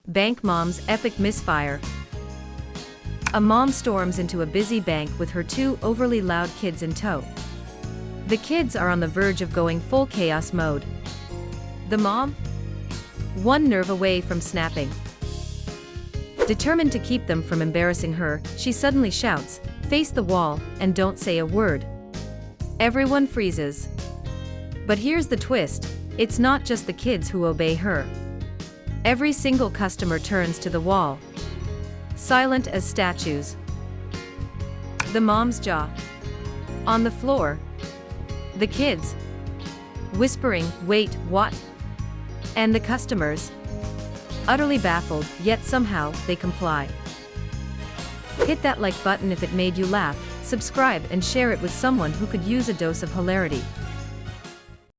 Bank mom's epic misfire. A mom storms into a busy bank with her two overly loud kids in tow. The kids are on the verge of going full chaos mode. The mom? One nerve away from snapping. Determined to keep them from embarrassing her, she suddenly shouts, "Face the wall, and don't say a word." Everyone freezes. But here's the twist, it's not just the kids who obey her. Every single customer turns to the wall, silent as statues. The mom's jaw on the floor. The kids whispering, "Wait, what?" And the customers utterly baffled, yet somehow they comply. Hit that like button if it made you laugh, subscribe and share it with someone who could use a dose of hilarity.